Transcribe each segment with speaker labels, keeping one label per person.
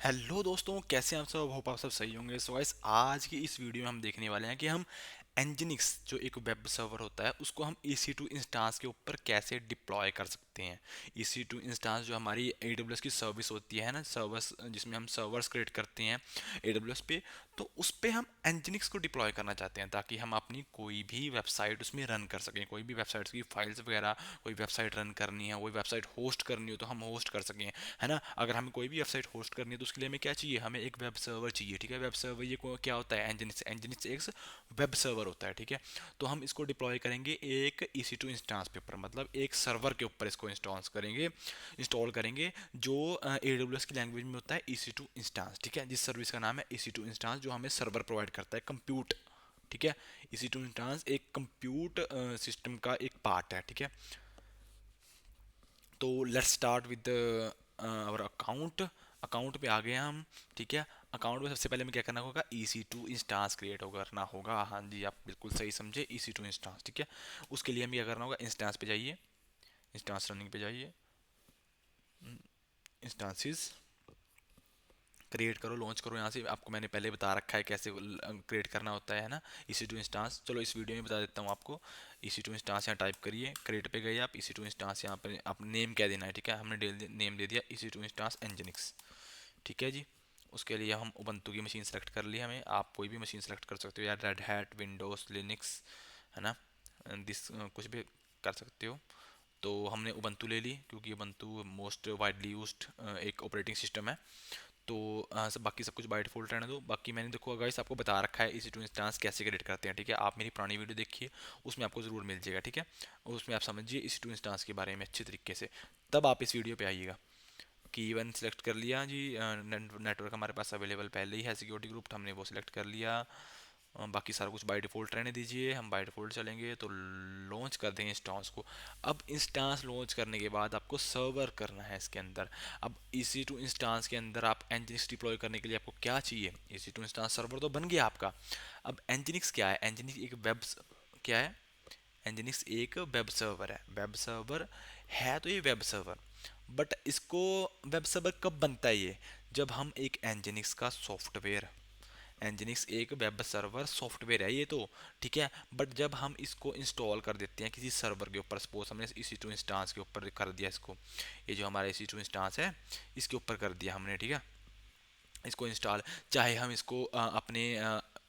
Speaker 1: Hello दोस्तों, कैसे हैं आप सब। होप आप सब सही होंगे। सो गाइस, आज की इस वीडियो में हम देखने वाले हैं कि हम Nginx जो एक वेब सर्वर होता है उसको हम EC2 इंस्टांस के ऊपर कैसे डिप्लॉय कर सकते हैं। EC2 इंस्टांस जो हमारी AWS की सर्विस होती है ना, सर्वर्स जिसमें हम सर्वर्स क्रिएट करते हैं AWS पे, तो उस पे हम Nginx को डिप्लॉय करना चाहते हैं ताकि हम अपनी कोई भी वेबसाइट उसमें रन कर सकें। कोई भी वेबसाइट की फाइल्स वगैरह, कोई वेबसाइट रन करनी है, कोई वेबसाइट होस्ट करनी हो तो हम होस्ट कर सकें, है ना। अगर हमें कोई भी वेबसाइट होस्ट करनी है तो उसके लिए हमें क्या चाहिए, हमें एक वेब सर्वर चाहिए। ठीक है, वेब सर्वर ये क्या होता है, Nginx एक वेब सर्वर होता है। ठीक है, तो हम इसको डिप्लॉय करेंगे एक EC2 इंस्टांस के ऊपर, मतलब एक सर्वर के ऊपर इसको इंस्टॉल करेंगे जो AWS की लैंग्वेज में होता है EC2 इंस्टांस। ठीक है, जिस सर्विस का नाम है EC2 इंस्टांस, जो हमें सर्वर प्रोवाइड करता है कंप्यूट। ठीक है, EC2 इंस्टांस एक कंप्यूट सिस्टम का एक पार्ट है। ठीक है, तो let's start with our account. Account पे आ गए हम। ठीक है, अकाउंट में सबसे पहले हमें क्या करना होगा, EC2 इंस्टांस क्रिएट करना होगा। हाँ जी, आप बिल्कुल सही समझे, EC2 इंस्टांस। ठीक है, उसके लिए हमें क्या करना होगा, इंस्टांस पे जाइए, इंस्टांस रनिंग पे जाइए, इंस्टांसिस क्रिएट करो, लॉन्च करो। यहाँ से आपको मैंने पहले बता रखा है कैसे क्रिएट करना होता है ना, EC2 इंस्टांस। चलो इस वीडियो में बता देता हूँ आपको। EC2 इंस्टांस यहाँ टाइप करिए, क्रिएट पे गए आप, EC2 इंस्टांस यहाँ पर आप नेम क्या देना है। ठीक है, हमने नेम दे दिया EC2 इंस्टांस Nginx। ठीक है जी, उसके लिए हम उबंटू की मशीन सेलेक्ट कर ली हमें। आप कोई भी मशीन सेलेक्ट कर सकते हो यार, रेड हैट, विंडोज़, लिनक्स, है ना, दिस कुछ भी कर सकते हो। तो हमने उबंटू ले ली क्योंकि उबंटू मोस्ट वाइडली यूज्ड एक ऑपरेटिंग सिस्टम है। तो सब बाकी सब कुछ बाय डिफॉल्ट रहने दो। बाकी मैंने देखो गाइस आपको बता रखा है EC2 इंस्टांस कैसे क्रिएट करते हैं। ठीक है, आप मेरी पुरानी वीडियो देखिए, उसमें आपको ज़रूर मिल जाएगा। ठीक है, और उसमें आप समझिए EC2 इंस्टांस के बारे में अच्छे तरीके से। तब आप इस वीडियो पे आइएगा। की वन सेलेक्ट कर लिया जी, नेटवर्क हमारे पास अवेलेबल पहले ही है, सिक्योरिटी ग्रुप हमने वो सिलेक्ट कर लिया। बाकी सारा कुछ बाय डिफ़ॉल्ट रहने दीजिए, हम बाय डिफ़ॉल्ट चलेंगे तो लॉन्च कर देंगे इंस्टांस को। अब इंस्टांस लॉन्च करने के बाद आपको सर्वर करना है इसके अंदर। अब EC2 इंस्टांस के अंदर आप Nginx डिप्लॉय करने के लिए आपको क्या चाहिए, EC2 इंस्टांस सर्वर तो बन गया आपका। अब Nginx क्या है, Nginx एक वेब, क्या है, Nginx एक वेब सर्वर है। वेब सर्वर है तो ये वेब सर्वर, बट इसको वेब सर्वर कब बनता है ये, जब हम एक Nginx का सॉफ्टवेयर, Nginx एक वेब सर्वर सॉफ्टवेयर है ये तो। ठीक है, बट जब हम इसको इंस्टॉल कर देते हैं किसी सर्वर के ऊपर, सपोज हमने EC2 इंस्टांस के ऊपर कर दिया इसको, ये जो हमारा EC2 इंस्टांस है इसके ऊपर कर दिया हमने। ठीक है, इसको इंस्टॉल, चाहे हम इसको अपने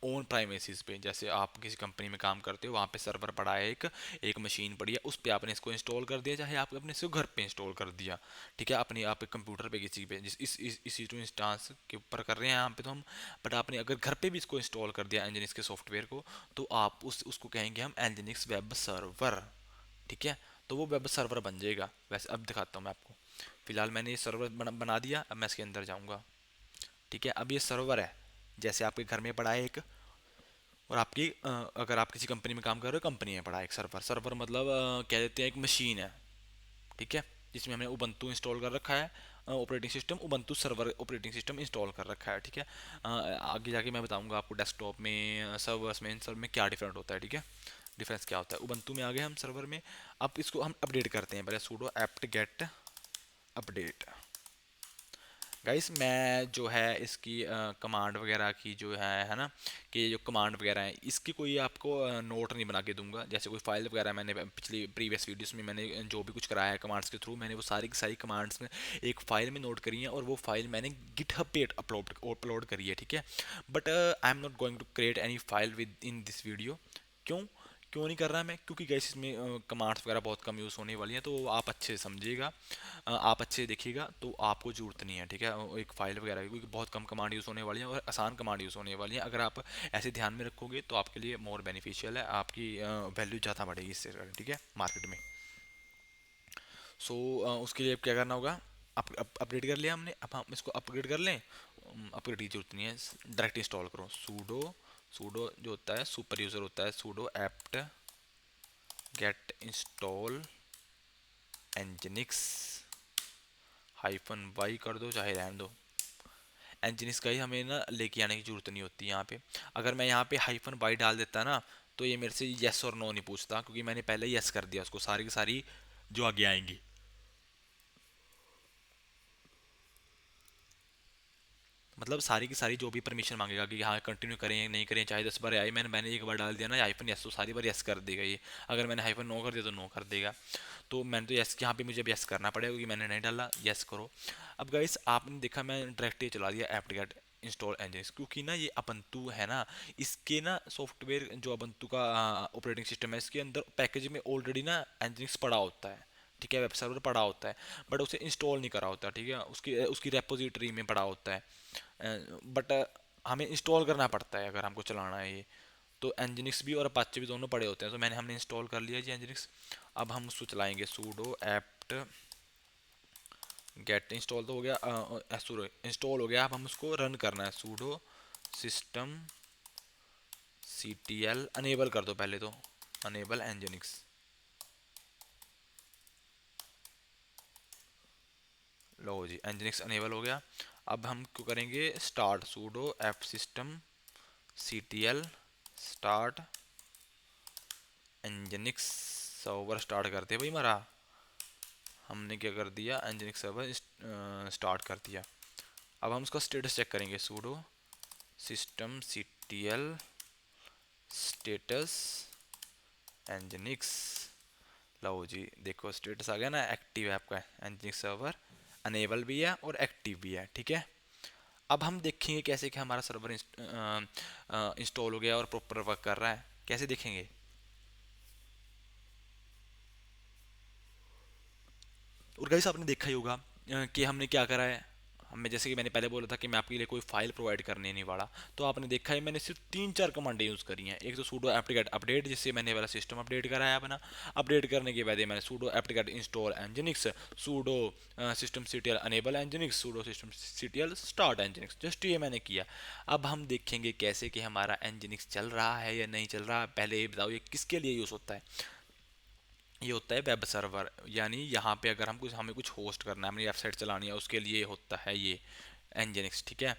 Speaker 1: ओन प्राइमेसिस पे, जैसे आप किसी कंपनी में काम करते हो वहाँ पे सर्वर पड़ा है, एक एक मशीन पड़ी है, उस पर आपने इसको इंस्टॉल कर दिया, चाहे आप अपने इसको घर पे इंस्टॉल कर दिया। ठीक है, अपने आप कंप्यूटर पे किसी पे, जिस इसी टू इंस्टांस के ऊपर कर रहे हैं यहाँ पे तो हम, बट आपने अगर घर पे भी इसको इंस्टॉल कर दिया Nginx के सॉफ्टवेयर को, तो आप उसको कहेंगे हम Nginx वेब सर्वर। ठीक है, तो वो वेब सर्वर बन जाएगा। वैसे अब दिखाता हूँ मैं आपको। फिलहाल मैंने ये सर्वर बना दिया, अब मैं इसके अंदर जाऊँगा। ठीक है, अब ये सर्वर है, जैसे आपके घर में पड़ा है एक, और आपकी अगर आप किसी कंपनी में काम कर रहे हो, कंपनी में पड़ा है एक सर्वर। सर्वर मतलब कह देते हैं एक मशीन है। ठीक है, जिसमें हमने उबंटू इंस्टॉल कर रखा है, operating system Ubuntu server operating system install कर रखा है। ठीक है, आगे जाके मैं बताऊंगा आपको डेस्कटॉप में, सर्वर्स में, इन सब में क्या डिफरेंट होता है। ठीक है, डिफरेंस क्या होता है। उबंटू में आ गए हम सर्वर में। अब इसको हम अपडेट करते हैं, पहले sudo apt get update. Guys मैं जो है इसकी कमांड वगैरह की जो है ना, कि जो कमांड वगैरह है इसकी कोई आपको नोट नहीं बना के दूंगा। जैसे कोई फाइल वगैरह मैंने पिछली प्रीवियस वीडियोस में मैंने जो भी कुछ कराया है कमांड्स के थ्रू, मैंने वो सारी की सारी कमांड्स में एक फ़ाइल में नोट करी है, और वो फाइल मैंने गिटहब पे अपलोड करी है। ठीक है, but I am not going to create any file within this video. क्यों क्यों नहीं कर रहा मैं, क्योंकि गैस इसमें कमांड्स वगैरह बहुत कम यूज़ होने वाली हैं, तो आप अच्छे से समझिएगा, आप अच्छे से देखिएगा, तो आपको ज़रूरत नहीं है। ठीक है, एक फ़ाइल वगैरह की, क्योंकि बहुत कम कमांड यूज़ होने वाली हैं और आसान कमांड यूज़ होने वाली हैं। अगर आप ऐसे ध्यान में रखोगे तो आपके लिए मोर बेनिफिशियल है, आपकी वैल्यू ज़्यादा बढ़ेगी इससे। ठीक है, मार्केट में। सो उसके लिए क्या करना होगा, अपडेट कर लिया हमने, अब हम इसको अपग्रेड कर लें। अपग्रेड की जरूरत नहीं है, डायरेक्ट इंस्टॉल करो। सूडो सूडो जो होता है सुपर यूज़र होता है, sudo apt get install Nginx -y कर दो, चाहे रहने दो। Nginx का ही हमें ना लेके आने की जरूरत नहीं होती यहाँ पे। अगर मैं यहाँ पे -y डाल देता ना, तो ये मेरे से येस और नो नहीं पूछता, क्योंकि मैंने पहले ही येस कर दिया उसको, सारी की सारी जो आगे आएंगी। मतलब सारी की सारी जो भी परमिशन मांगेगा कि हाँ कंटिन्यू करें या नहीं करें, चाहे 10 बार आए, मैंने एक बार डाल दिया ना हाइफन यस तो सारी बार यस कर देगा ये। अगर मैंने हाइफन नो कर दिया तो नो कर देगा। तो मैंने तो यस यहाँ पे मुझे अब यस करना पड़ेगा क्योंकि मैंने नहीं डाला, यस करो। अब गाइस आपने देखा मैं डायरेक्ट ही चला दिया एप्ट इंस्टॉल एनजिनिक्स, क्योंकि ना ये अबंतु है ना, इसके ना सॉफ्टवेयर जो अबंतु का ऑपरेटिंग सिस्टम है, इसके अंदर पैकेज में ऑलरेडी ना एनजिनिक्स पड़ा होता है, ठीक है, वेब सर्वर पड़ा होता है, बट उसे इंस्टॉल नहीं करा होता, ठीक है, उसकी उसकी रेपोजिटरी में पड़ा होता है, बट हमें इंस्टॉल करना पड़ता है अगर हमको चलाना है ये। तो एनजिनिक्स भी और अपाचे भी दोनों पड़े होते हैं, तो हमने इंस्टॉल कर लिया जी एनजिनिक्स। अब हम उसको चलाएंगे सूडो एप्ट गेट इंस्टॉल तो हो गया, सूडो इंस्टॉल हो गया। अब हम उसको रन करना है, sudo system C T L enable कर दो पहले तो, अनेबल एनजिनिक्स। लो जी एनजिनिक्स अनेबल हो गया। अब हम क्यों करेंगे start sudo app system C T L start nginx server start करते हैं भाई हमारा। हमने क्या कर दिया, एनजिनिक्स सर्वर स्टार्ट कर दिया। अब हम उसका स्टेटस चेक करेंगे, sudo system C T L status nginx. लो जी देखो स्टेटस आ गया ना, एक्टिव है आपका एनजिनिक्स सर्वर, अनेबल भी है और एक्टिव भी है, ठीक है। अब हम देखेंगे कैसे कि हमारा सर्वर इंस्टॉल हो गया और प्रॉपर वर्क कर रहा है, कैसे देखेंगे। और गाइस आपने देखा ही होगा कि हमने क्या करा है, हमें जैसे कि मैंने पहले बोला था कि मैं आपके लिए कोई फाइल प्रोवाइड करने नहीं वाला, तो आपने देखा है मैंने सिर्फ 3-4 कमांडें यूज़ करी हैं। एक तो सूडो एप्ट अपडेट, जिससे मैंने वाला सिस्टम अपडेट कराया अपना, अपडेट करने के बाद मैंने sudo apt install nginx, sudo system CTL enable nginx, sudo system CTL start nginx, just ये मैंने किया। अब हम देखेंगे कैसे कि हमारा एनजिनिक्स चल रहा है या नहीं चल रहा। पहले ये बताओ ये किसके लिए यूज़ होता है। ये होता है वेब सर्वर, यानी यहाँ पे अगर हम कुछ हमें कुछ होस्ट करना है, हमें वेबसाइट चलानी है, उसके लिए होता है ये एनजिनिक्स, ठीक है।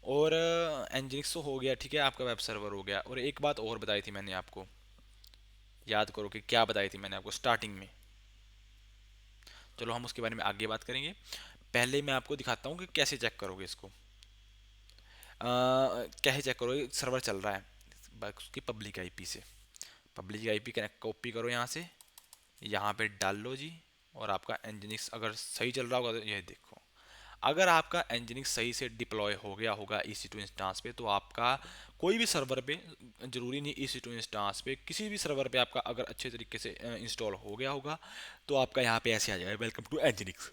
Speaker 1: और एनजिनिक्स तो हो गया, ठीक है, आपका वेब सर्वर हो गया। और एक बात और बताई थी मैंने आपको, याद करो कि क्या बताई थी मैंने आपको स्टार्टिंग में। चलो हम उसके बारे में आगे बात करेंगे, पहले मैं आपको दिखाता हूँ कि कैसे चेक करोगे इसको। कैसे चेक करोगे सर्वर चल रहा है, बस उसकी पब्लिक आईपी से, पब्लिक आईपी कनेक्ट कॉपी करो यहाँ से, यहाँ पे डाल लो जी। और आपका एनजिनिक्स अगर सही चल रहा होगा तो ये देखो, अगर आपका एनजिनिक्स सही से डिप्लॉय हो गया होगा EC2 इंस्टांस पे, तो आपका कोई भी सर्वर पे, जरूरी नहीं EC2 इंस्टांस पे, किसी भी सर्वर पे आपका अगर अच्छे तरीके से इंस्टॉल हो गया होगा, तो आपका यहाँ पे ऐसे आ जाएगा, वेलकम टू एनजिनिक्स।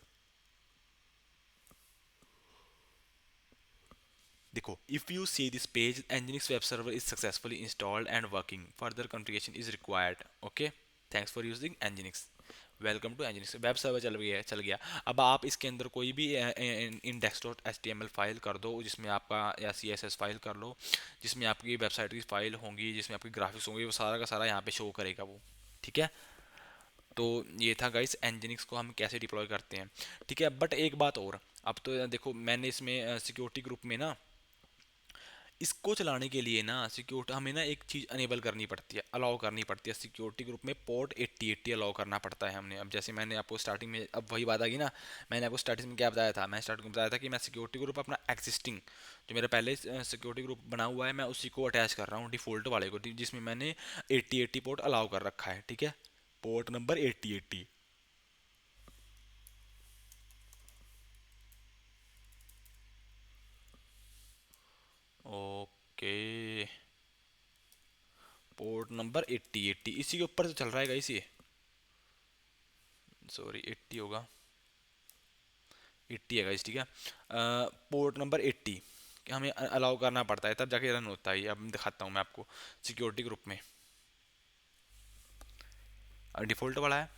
Speaker 1: देखो if you see this page, nginx web server is successfully installed and working, further configuration is required, okay, thanks for using nginx, welcome to nginx. Web server चल गया। अब आप इसके अंदर कोई भी index dot H T M L file कर दो, जिसमें आपका, या CSS फाइल कर लो जिसमें आपकी वेबसाइट की फाइल होंगी, जिसमें आपकी ग्राफिक्स होंगे, वो सारा का सारा यहाँ पे शो करेगा वो, ठीक है। तो ये था गाइस एनजिनिक्स को हम कैसे डिप्लॉय करते हैं, ठीक है। बट एक बात और, अब तो देखो मैंने इसमें सिक्योरिटी ग्रुप में ना, इसको चलाने के लिए ना सिक्योरिटी हमें ना एक चीज़ अनेबल करनी पड़ती है, अलाउ करनी पड़ती है। सिक्योरिटी ग्रुप में पोर्ट 8080 अलाउ करना पड़ता है हमने। अब जैसे मैंने आपको स्टार्टिंग में, अब वही बात आ गई ना, मैंने आपको स्टार्टिंग में क्या बताया था, मैं स्टार्टिंग में बताया था कि मैं सिक्योरिटी ग्रुप अपना एक्सिस्टिंग, जो मेरा पहले सिक्योरिटी ग्रुप बना हुआ है, मैं उसी को अटैच कर रहा हूँ डिफ़ॉल्ट वाले को, जिसमें मैंने 8080 पोर्ट अलाउ कर रखा है, ठीक है, port number 8080। Okay, port number 8080 इसी के ऊपर से चल रहा है गाइस ये, सॉरी 80 होगा, 80 है गाइस, ठीक है। पोर्ट नंबर 80 कि हमें अलाउ करना पड़ता है, तब जाके रन होता है। अब दिखाता हूँ मैं आपको सिक्योरिटी ग्रुप में, डिफ़ॉल्ट वाला है,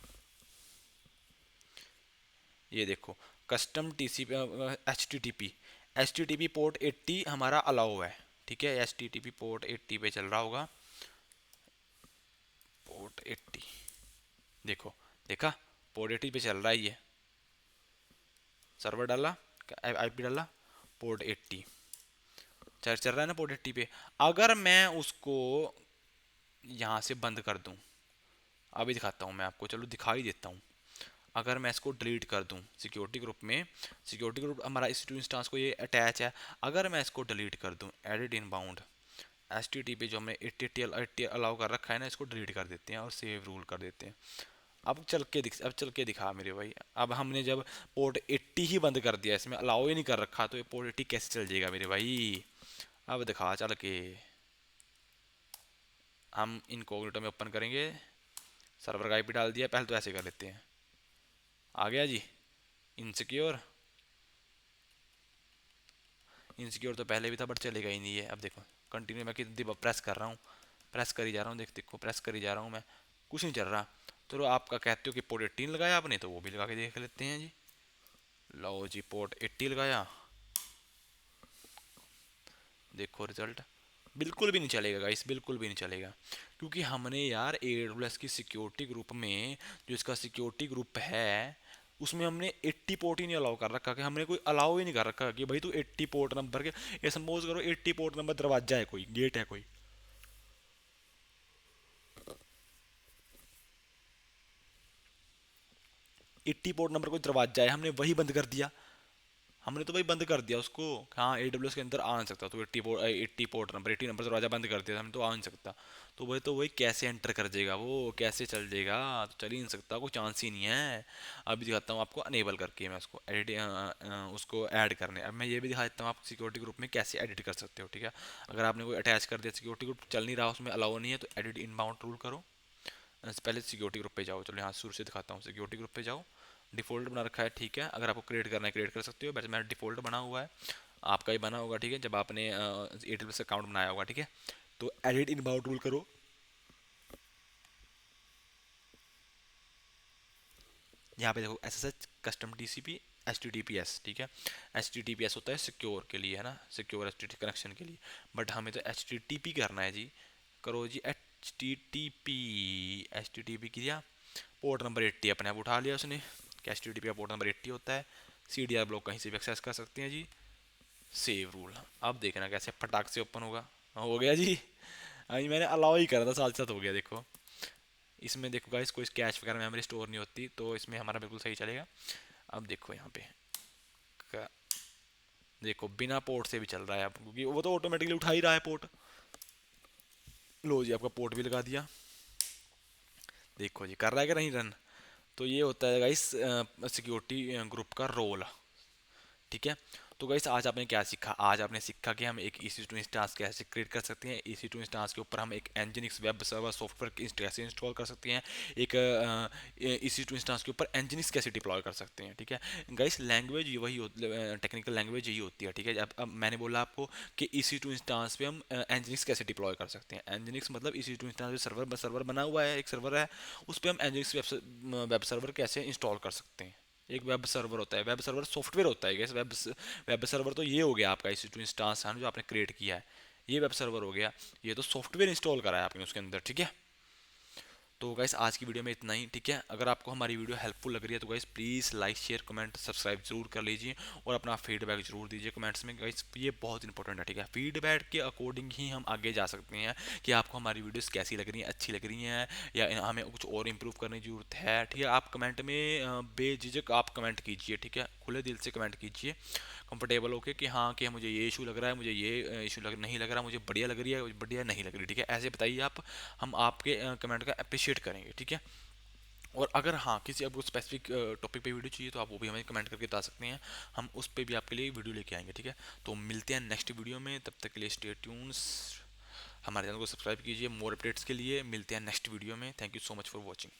Speaker 1: ये देखो कस्टम TCP HTTP पोर्ट 80 हमारा अलाउ है, ठीक है, HTTP पोर्ट 80 पे चल रहा होगा, पोर्ट 80, देखो, देखा, पोर्ट 80 पे चल रहा है ये, सर्वर डाला, IP डाला, पोर्ट 80 चल रहा है ना पोर्ट 80 पे। अगर मैं उसको यहाँ से बंद कर दूँ, अभी दिखाता हूँ मैं आपको, चलो दिखा ही देता हूँ। अगर मैं इसको डिलीट कर दूं सिक्योरिटी ग्रुप में, सिक्योरिटी ग्रुप हमारा EC2 इंस्टांस को ये अटैच है, अगर मैं इसको डिलीट कर दूं एडिट इनबाउंड HTTP जो हमने 80 अलाउ कर रखा है ना, इसको डिलीट कर देते हैं और सेव रूल कर देते हैं। अब चल के दिखा मेरे भाई। अब हमने जब पोर्ट 80 ही बंद कर दिया, इसमें अलाउ ही नहीं कर रखा, तो ये पोर्ट 80 कैसे चल जाएगा मेरे भाई। अब दिखा चल के। हम इनकॉग्निटो में ओपन करेंगे, सर्वर का आईपी डाल दिया, पहले तो ऐसे कर लेते हैं। आ गया जी इनसिक्योर। इनसिक्योर तो पहले भी था बट चलेगा ही नहीं है। अब देखो कंटिन्यू मैं कितनी प्रेस कर रहा हूँ, प्रेस करी जा रहा हूँ, देखो प्रेस करी जा रहा हूँ मैं, कुछ नहीं चल रहा। तो आपका कहते हो कि पोर्ट 18 लगाया आपने, तो वो भी लगा के देख लेते हैं जी। लो जी पोर्ट 80 लगाया, देखो रिजल्ट। बिल्कुल भी नहीं चलेगा गाइस, बिल्कुल भी नहीं चलेगा, क्योंकि हमने यार AWS की सिक्योरिटी ग्रुप में, जो इसका सिक्योरिटी ग्रुप है, उसमें हमने 80 पोर्ट ही नहीं अलाउ कर रखा, कि हमने कोई अलाउ ही नहीं कर रखा कि भाई तू 80 पोर्ट नंबर के, ये सपोज करो 80 पोर्ट नंबर दरवाजा है, कोई गेट है, कोई 80 पोर्ट नंबर कोई दरवाजा है, हमने वही बंद कर दिया। हमने तो भाई बंद कर दिया उसको, हाँ AWS के अंदर आ नहीं सकता, तो 80 पोर्ट नंबर 80 नंबर दरवाजा बंद कर दिया हमने, तो आ नहीं सकता। तो वही कैसे एंटर कर जाएगा, वो कैसे चल जाएगा, तो चल ही नहीं सकता, कोई चांस ही नहीं है। अभी दिखाता हूँ आपको अनेबल करके, मैं उसको एडिट उसको ऐड करने, अब मैं ये भी दिखा देता हूँ आप सिक्योरिटी ग्रुप में कैसे एडिट कर सकते हो, ठीक है। अगर आपने कोई अटैच कर दिया, सिक्योरिटी ग्रुप चल नहीं रहा, उसमें अलाउ नहीं है, तो एडिट इनबाउंड रूल करो। पहले सिक्योरिटी ग्रुप पे जाओ, चलो यहाँ शुरू से दिखाता हूँ। सिक्योरिटी ग्रुप पे जाओ, डिफ़ॉल्ट बना रखा है, ठीक है। अगर आपको क्रिएट करना है क्रिएट कर सकते हो, वैसे मेरा डिफ़ॉल्ट बना हुआ है, आपका ही बना होगा, ठीक है, जब आपने AWS अकाउंट बनाया होगा, ठीक है। तो एडिट इनबाउंड रूल करो। यहाँ पे देखो SSH कस्टम TCP HTTPS, ठीक है। HTTPS होता है सिक्योर के लिए, है ना, सिक्योर HTTP कनेक्शन के लिए, बट हमें तो HTTP करना है जी। करो जी HTTP किया, पोर्ट नंबर 80 अपने आप उठा लिया उसने, कि HTTP का पोर्ट नंबर 80 होता है। CDR ब्लॉक कहीं से भी एक्सेस कर सकते हैं जी। सेव रूल, अब देखना कैसे फटाक से ओपन होगा। हो गया जी, अभी मैंने अलाउ ही करा था, साथ साथ हो गया, देखो। इसमें देखो गाइस कोई कैश वगैरह मेमोरी स्टोर नहीं होती, तो इसमें हमारा बिल्कुल सही चलेगा। अब देखो यहाँ पे देखो बिना पोर्ट से भी चल रहा है अब, क्योंकि वो तो ऑटोमेटिकली उठा ही रहा है पोर्ट। लो जी आपका पोर्ट भी लगा दिया, देखो जी कर रहा है कि नहीं रन। तो ये होता है गाइस सिक्योरिटी ग्रुप का रोल, ठीक है। तो गाइस आज आपने क्या सीखा, आज आपने सीखा कि हम एक EC2 इंस्टांस कैसे क्रिएट कर सकते हैं, EC2 इंस्टांस के ऊपर हम एक Nginx वेब सर्वर सॉफ्टवेयर कैसे इंस्टॉल कर सकते हैं, एक EC2 इंस्टांस के ऊपर Nginx कैसे डिप्लॉय कर सकते हैं, ठीक है। गाइस लैंग्वेज ये वही टेक्निकल लैंग्वेज यही होती है, ठीक है। अब मैंने बोला आपको कि EC2 इंस्टांस पे हम Nginx कैसे डिप्लॉय कर सकते हैं। Nginx मतलब EC2 इंस्टांस पे सर्वर सर्वर बना हुआ है, एक सर्वर है, उस पर हम Nginx वेब सर्वर कैसे इंस्टॉल कर सकते हैं। एक वेब सर्वर होता है, वेब सर्वर सॉफ्टवेयर होता है, गैस वेब सर्वर तो ये हो गया आपका EC2 इंस्टांस है जो आपने क्रिएट किया है, ये वेब सर्वर हो गया। ये तो सॉफ्टवेयर इंस्टॉल करा है आपने उसके अंदर, ठीक है। तो गाइस आज की वीडियो में इतना ही, ठीक है। अगर आपको हमारी वीडियो हेल्पफुल लग रही है तो guys please like share comment subscribe जरूर कर लीजिए, और अपना फीडबैक जरूर दीजिए कमेंट्स में गाइस, ये बहुत इंपॉर्टेंट है, ठीक है। फीडबैक के अकॉर्डिंग ही हम आगे जा सकते हैं कि आपको हमारी वीडियोस कैसी लग रही हैं, अच्छी लग रही हैं, या हमें कुछ और इंप्रूव करने की जरूरत है, ठीक है। आप कमेंट में बेझिझक आप कमेंट कीजिए, ठीक है, खुले दिल से कमेंट कीजिए, कंफर्टेबल होके कि हाँ कि मुझे ये इशू लग रहा है, मुझे ये इशू नहीं लग रहा, मुझे बढ़िया लग रही है, बढ़िया नहीं लग रही, ठीक है, ऐसे बताइए आप। हम आपके कमेंट का अप्रिशिएट करेंगे, ठीक है। और अगर हाँ किसी आपको स्पेसिफिक टॉपिक पे वीडियो चाहिए तो आप वो भी हमें कमेंट करके बता सकते हैं, हम उस पर भी आपके लिए वीडियो लेके आएंगे, ठीक है। तो मिलते हैं नेक्स्ट वीडियो में, तब तक के लिए स्टे ट्यून्स, हमारे चैनल को सब्सक्राइब कीजिए मोर अपडेट्स के लिए। मिलते हैं नेक्स्ट वीडियो में, thank you so much for watching.